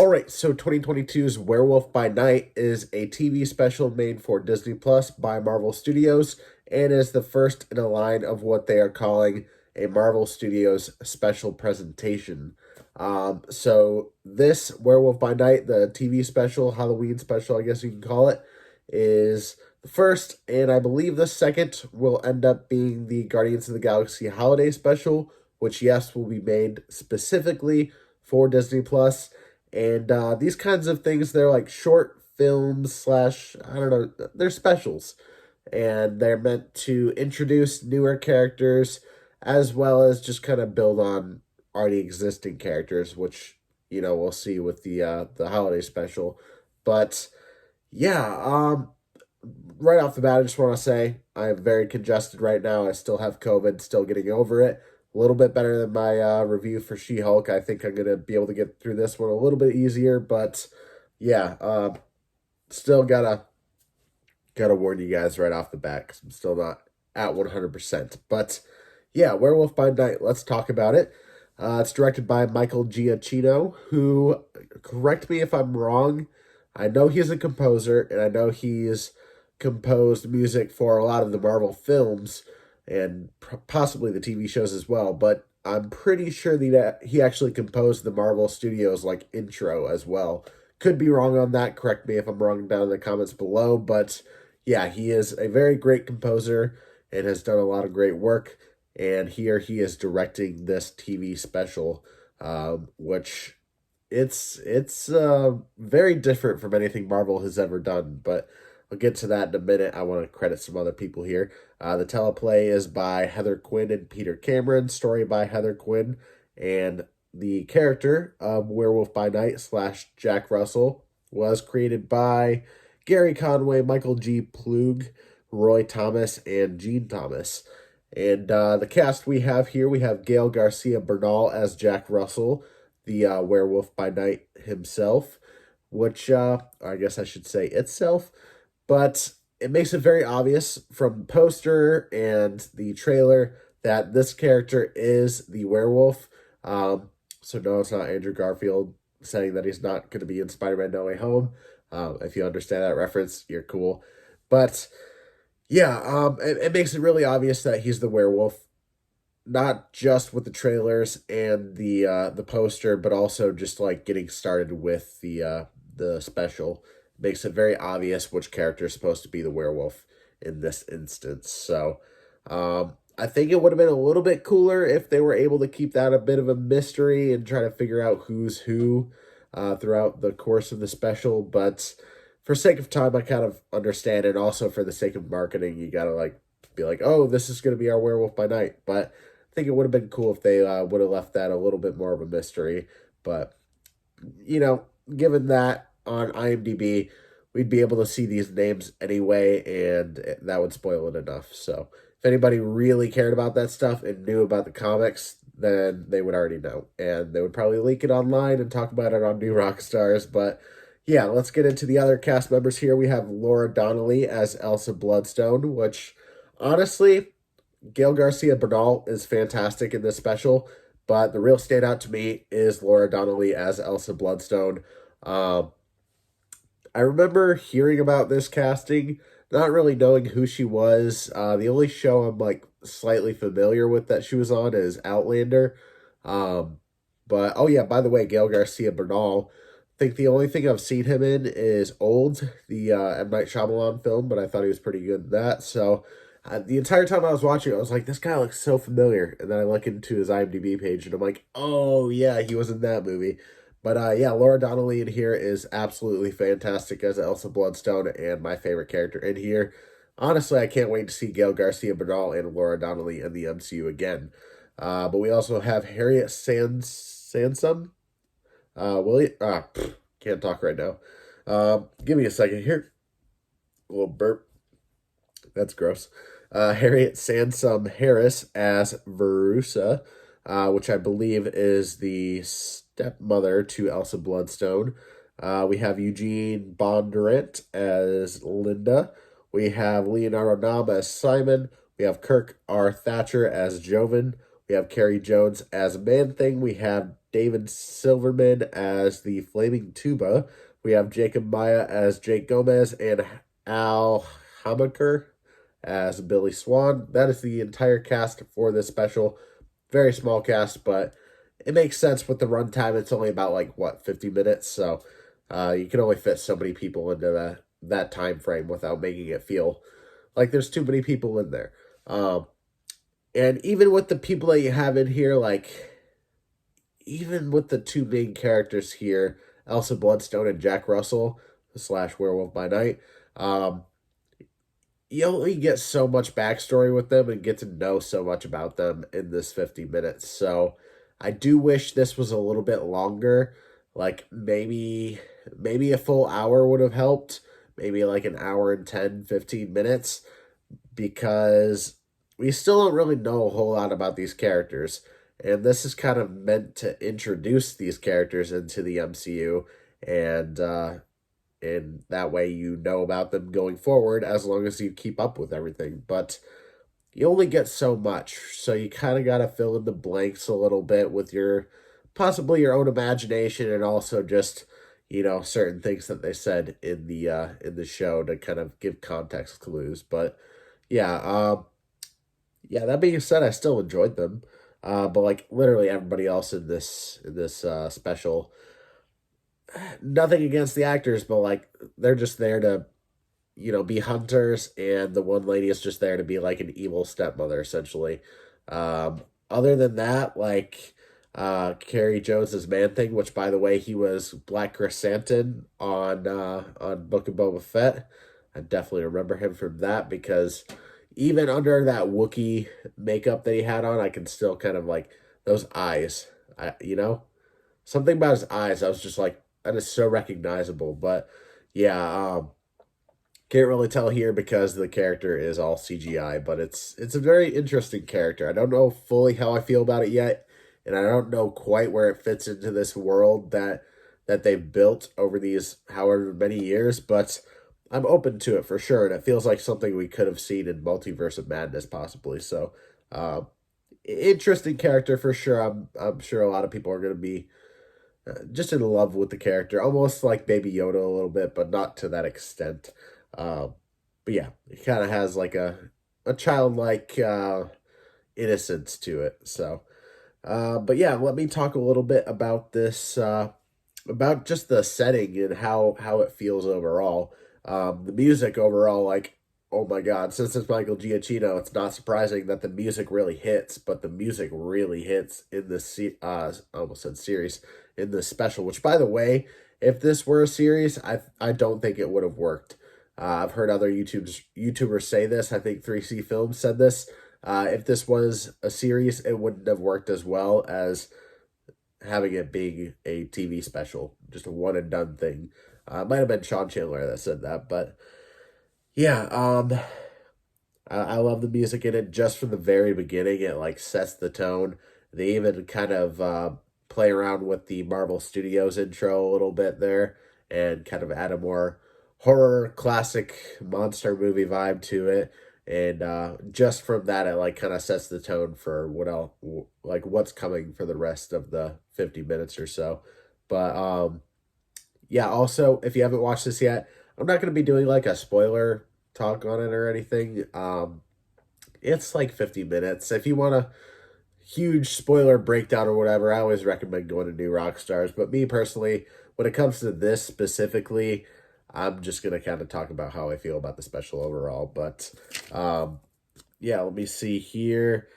All right, so 2022's Werewolf by Night is a TV special made for Disney Plus by Marvel Studios and is the first in a line of what they are calling a Marvel Studios special presentation. So this Werewolf by Night, the TV special, Halloween special, I guess you can call it, is the first, and I believe the second will end up being the Guardians of the Galaxy holiday special, which, yes, will be made specifically for Disney Plus. And these kinds of things, they're like short films slash, I don't know, they're specials. And they're meant to introduce newer characters as well as just kind of build on already existing characters, which, we'll see with the holiday special. But yeah, right off the bat, I just want to say I am very congested right now. I still have COVID, still getting over it. A little bit better than my review for She-Hulk. I think I'm going to be able to get through this one a little bit easier, but yeah, still gotta warn you guys right off the bat because I'm still not at 100%. But yeah, Werewolf by Night, let's talk about it. It's directed by Michael Giacchino, who, correct me if I'm wrong, I know he's a composer, and I know he's composed music for a lot of the Marvel films, and possibly the TV shows as well, but I'm pretty sure that he actually composed the Marvel Studios intro as well. Could be wrong on that. Correct me if I'm wrong down in the comments below, but yeah, he is a very great composer and has done a lot of great work. And here he is directing this TV special, which it's very different from anything Marvel has ever done, but I'll get to that in a minute. I want to credit some other people here. The teleplay is by Heather Quinn and Peter Cameron, story by Heather Quinn, and the character of Werewolf by Night / Jack Russell was created by Gary Conway, Michael G. Plug, Roy Thomas, and Gene Thomas. And the cast we have here, we have Gail Garcia Bernal as Jack Russell, the Werewolf by Night himself, which I guess I should say itself. But it makes it very obvious from the poster and the trailer that this character is the werewolf. So no, it's not Andrew Garfield saying that he's not going to be in Spider-Man No Way Home. If you understand that reference, you're cool. But yeah, it makes it really obvious that he's the werewolf, not just with the trailers and the poster, but also just getting started with the special. Makes it very obvious which character is supposed to be the werewolf in this instance. So I think it would have been a little bit cooler if they were able to keep that a bit of a mystery and try to figure out who's who throughout the course of the special. But for sake of time, I kind of understand it. Also, for the sake of marketing, you got to be like, oh, this is going to be our Werewolf by Night. But I think it would have been cool if they would have left that a little bit more of a mystery. But, given that, on IMDb, we'd be able to see these names anyway, and that would spoil it enough. So if anybody really cared about that stuff and knew about the comics, then they would already know. And they would probably leak it online and talk about it on New Rockstars. But yeah, let's get into the other cast members here. We have Laura Donnelly as Elsa Bloodstone, which honestly, Gail Garcia Bernal is fantastic in this special. But the real standout to me is Laura Donnelly as Elsa Bloodstone. I remember hearing about this casting, not really knowing who she was. The only show I'm slightly familiar with that she was on is Outlander. But oh yeah, by the way, Gail Garcia Bernal, I think the only thing I've seen him in is Old, the M. Night Shyamalan film, but I thought he was pretty good in that. So the entire time I was watching, I was like, this guy looks so familiar. And then I look into his IMDb page and I'm like, oh yeah, he was in that movie. But yeah, Laura Donnelly in here is absolutely fantastic as Elsa Bloodstone and my favorite character in here. Honestly, I can't wait to see Gail Garcia Bernal and Laura Donnelly in the MCU again. But we also have Harriet Sansom. Can't talk right now. Give me a second here. A little burp. That's gross. Harriet Sansom Harris as Verussa, which I believe is the stepmother to Elsa Bloodstone. We have Eugene Bondurant as Linda. We have Leonardo Nam as Simon. We have Kirk R. Thatcher as Jovan. We have Carrie Jones as Man-Thing. We have David Silverman as the Flaming Tuba. We have Jacob Maya as Jake Gomez and Al Hamaker as Billy Swan. That is the entire cast for this special. Very small cast, but it makes sense with the runtime. It's only about like what 50 minutes, so you can only fit so many people into that time frame without making it feel like there's too many people in there. And even with the people that you have in here, like even with the two main characters here, Elsa Bloodstone and Jack Russell slash Werewolf by Night, um, you only get so much backstory with them and get to know so much about them in this 50 minutes. So I do wish this was a little bit longer. Like maybe a full hour would have helped. Maybe like an hour and 10, 15 minutes, because we still don't really know a whole lot about these characters. And this is kind of meant to introduce these characters into the MCU, and that way you know about them going forward as long as you keep up with everything. But you only get so much, so you kind of got to fill in the blanks a little bit with your possibly your own imagination, and also just certain things that they said in the show to kind of give context clues. But yeah, yeah. That being said, I still enjoyed them. But like literally everybody else in this special, nothing against the actors, but like they're just there to be hunters, and the one lady is just there to be like an evil stepmother, essentially. Um, Other than that, like Carrie Jones's Man Thing, which by the way, he was Black Chrysanthemum on Book of Boba Fett. I definitely remember him from that, because even under that Wookiee makeup that he had on, I can still kind of like those eyes. Something about his eyes. I was just like, that is so recognizable. But yeah, can't really tell here because the character is all CGI, but it's a very interesting character. I don't know fully how I feel about it yet, and I don't know quite where it fits into this world that they've built over these however many years, but I'm open to it for sure, and it feels like something we could have seen in Multiverse of Madness possibly. So, interesting character for sure. I'm sure a lot of people are going to be just in love with the character, almost like Baby Yoda a little bit, but not to that extent. Um, but yeah, it kind of has like a childlike innocence to it. So, but yeah, let me talk a little bit about this, about just the setting and how it feels overall. The music overall, like, oh my God, since it's Michael Giacchino, it's not surprising that the music really hits, but the music really hits in this I almost said series, in this special. Which, by the way, if this were a series, I don't think it would have worked. I've heard other YouTubers say this. I think 3C Films said this. If this was a series, it wouldn't have worked as well as having it being a TV special, just a one and done thing. It might have been Sean Chandler that said that, but yeah, I love the music in it just from the very beginning. It like sets the tone. They even kind of play around with the Marvel Studios intro a little bit there, and kind of add a more horror classic monster movie vibe to it. And just from that, it like kind of sets the tone for what else, like what's coming for the rest of the 50 minutes or so. But yeah, also if you haven't watched this yet, I'm not going to be doing like a spoiler talk on it or anything. It's like 50 minutes. If you want a huge spoiler breakdown or whatever, I always recommend going to New Rockstars. But me personally, when it comes to this specifically, I'm just going to kind of talk about how I feel about the special overall. But yeah, let me see here.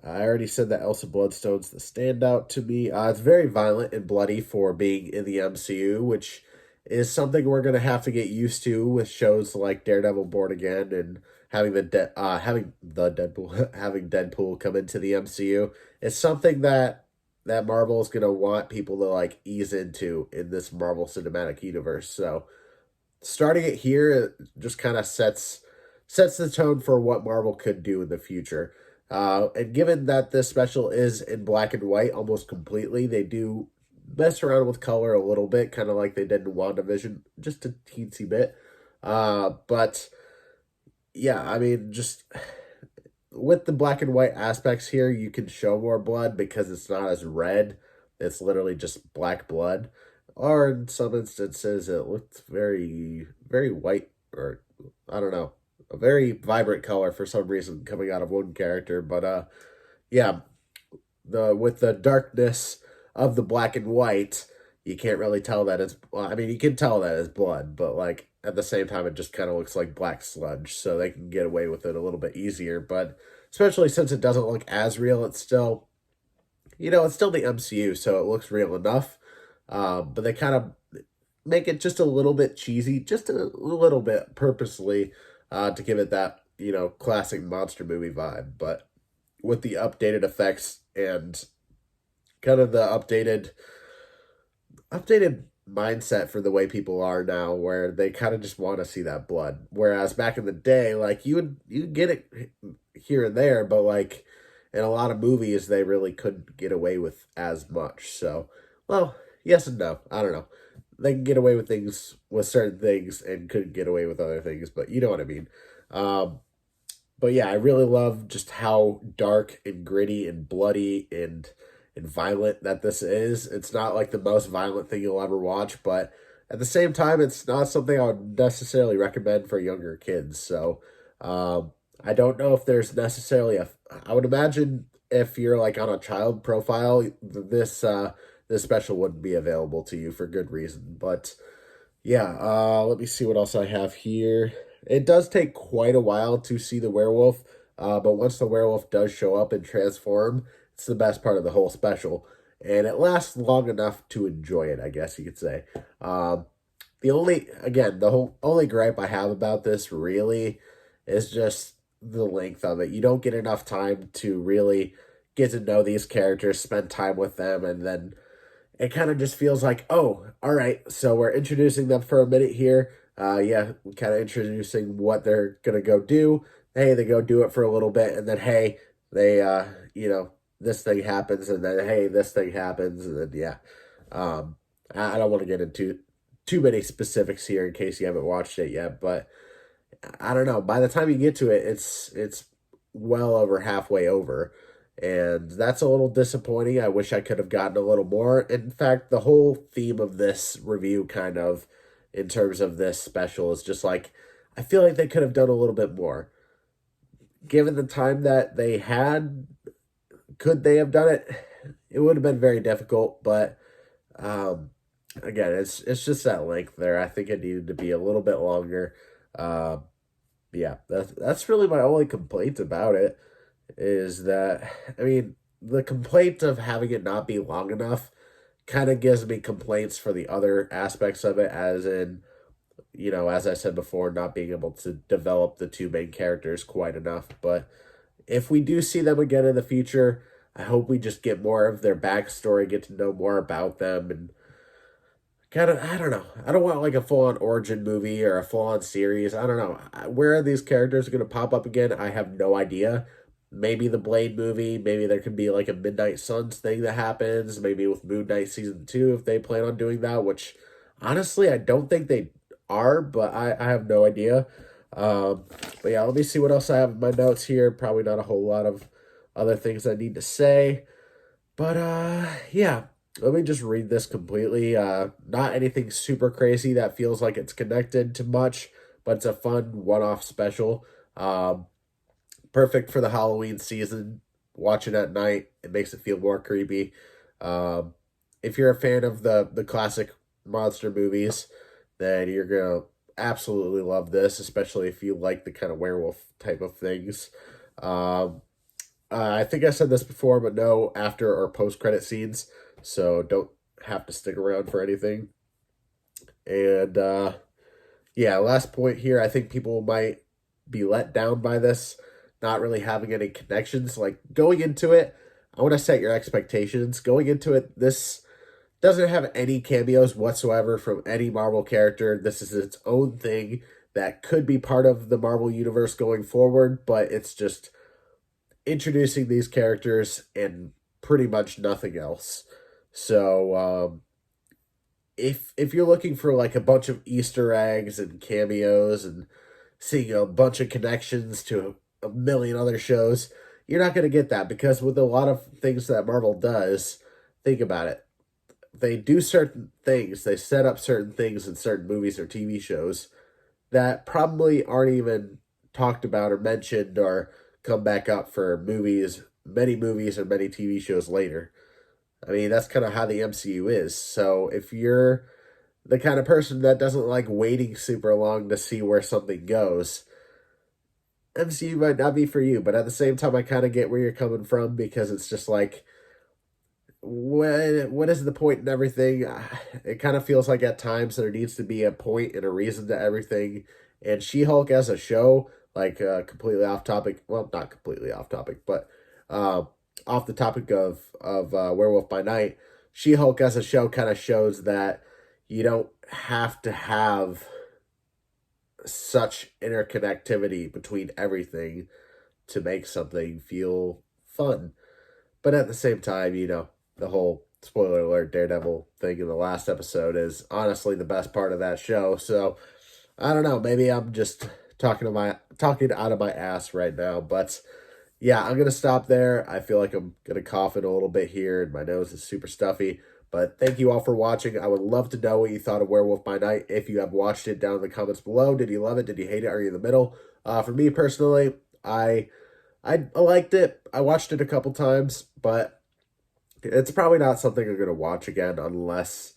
I already said that Elsa Bloodstone's the standout to me. It's very violent and bloody for being in the MCU, which is something we're gonna have to get used to with shows like Daredevil, Born Again, and having the Deadpool having Deadpool come into the MCU. It's something that Marvel is gonna want people to like ease into in this Marvel Cinematic Universe. So starting it here, it just kind of sets the tone for what Marvel could do in the future. And given that this special is in black and white almost completely, they do mess around with color a little bit, kind of like they did in WandaVision, just a teensy bit. But yeah, I mean, just with the black and white aspects here, you can show more blood because it's not as red. it's literally just black blood. Or in some instances, it looks very, very white, or I don't know, a very vibrant color for some reason coming out of one character. But yeah, the with the darkness of the black and white, you can't really tell that it's. Well, I mean, you can tell that it's blood, but like at the same time, it just kind of looks like black sludge, so they can get away with it a little bit easier. But especially since it doesn't look as real, it's still, it's still the MCU, so it looks real enough. But they kind of make it just a little bit cheesy, just a little bit purposely, to give it that classic monster movie vibe. But with the updated effects and kind of the updated mindset for the way people are now, where they kind of just want to see that blood. Whereas back in the day, like you get it here and there, but like in a lot of movies, they really couldn't get away with as much. So, well, yes and no. I don't know. They can get away with things with certain things and couldn't get away with other things, but you know what I mean. Um, but yeah, I really love just how dark and gritty and bloody and violent that this is. It's not like the most violent thing you'll ever watch, but at the same time, it's not something I would necessarily recommend for younger kids. So I don't know if there's necessarily a. I would imagine if you're like on a child profile, this special wouldn't be available to you for good reason. But yeah, let me see what else I have here. It does take quite a while to see the werewolf, but once the werewolf does show up and transform, it's the best part of the whole special. And it lasts long enough to enjoy it, I guess you could say. The only gripe I have about this really is just the length of it. You don't get enough time to really get to know these characters, spend time with them, and then it kind of just feels like, oh, all right, so we're introducing them for a minute here. Yeah, kind of introducing what they're gonna go do. Hey, they go do it for a little bit, and then hey, they this thing happens, and then hey, this thing happens, and then yeah. I don't want to get into too many specifics here in case you haven't watched it yet, but I don't know. By the time you get to it, it's well over halfway over. And that's a little disappointing. I wish I could have gotten a little more. In fact, the whole theme of this review kind of in terms of this special is just like I feel like they could have done a little bit more. Given the time that they had, could they have done it? It would have been very difficult, but again, it's just that length there. I think it needed to be a little bit longer. Um, yeah, that's really my only complaint about it is that I mean the complaint of having it not be long enough kind of gives me complaints for the other aspects of it, as in as I said before, not being able to develop the two main characters quite enough. But if we do see them again in the future, I hope we just get more of their backstory, get to know more about them, and kind of, I don't know. I don't want like a full on origin movie or a full on series. I don't know. Where are these characters going to pop up again? I have no idea. Maybe the Blade movie. Maybe there could be like a Midnight Suns thing that happens. Maybe with Moon Knight season 2 if they plan on doing that, which honestly I don't think they are, but I have no idea. But yeah, let me see what else I have in my notes here. Probably not a whole lot of other things I need to say. But yeah, let me just read this completely. Not anything super crazy that feels like it's connected to much, but it's a fun one-off special. Perfect for the Halloween season. Watch it at night. It makes it feel more creepy. Um, if you're a fan of the classic monster movies, then you're gonna absolutely love this, especially if you like the kind of werewolf type of things. Um, I think I said this before, but no after or post credit scenes, so don't have to stick around for anything. And yeah, last point here. I think people might be let down by this, not really having any connections. Like going into it, I want to set your expectations. Going into it, this doesn't have any cameos whatsoever from any Marvel character. This is its own thing that could be part of the Marvel universe going forward, but it's just introducing these characters and pretty much nothing else. So if you're looking for like a bunch of Easter eggs and cameos and seeing a bunch of connections to a million other shows, you're not going to get that, because with a lot of things that Marvel does, think about it. they do certain things, they set up certain things in certain movies or TV shows that probably aren't even talked about or mentioned or come back up for many movies or many TV shows later. I mean, that's kind of how the MCU is. So if you're the kind of person that doesn't like waiting super long to see where something goes, MCU might not be for you. But at the same time, I kind of get where you're coming from, because it's just like, what is the point in everything? It kind of feels like at times there needs to be a point and a reason to everything. And She-Hulk as a show, like completely off topic. Well, not completely off topic, but uh, off the topic of Werewolf by Night. She-Hulk as a show kind of shows that you don't have to have such interconnectivity between everything to make something feel fun. But at the same time, the whole spoiler alert Daredevil thing in the last episode is honestly the best part of that show. So I don't know, maybe I'm just talking out of my ass right now, but yeah, I'm gonna stop there. I feel like I'm gonna cough in a little bit here, and my nose is super stuffy. But thank you all for watching. I would love to know what you thought of Werewolf by Night. If you have watched it, down in the comments below. Did you love it? Did you hate it? Are you in the middle? For me personally, I liked it. I watched it a couple times, but it's probably not something I'm going to watch again unless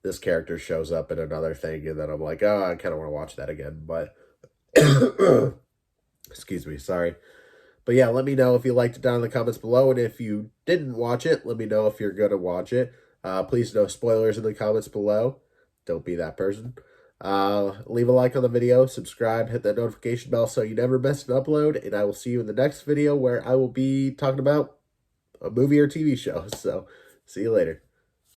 this character shows up in another thing, and then I'm like, oh, I kind of want to watch that again. But, excuse me, sorry. But yeah, let me know if you liked it down in the comments below, and if you didn't watch it, let me know if you're going to watch it. Please no spoilers in the comments below. Don't be that person. Leave a like on the video, subscribe, hit that notification bell so you never miss an upload, and I will see you in the next video where I will be talking about a movie or TV show. So, see you later.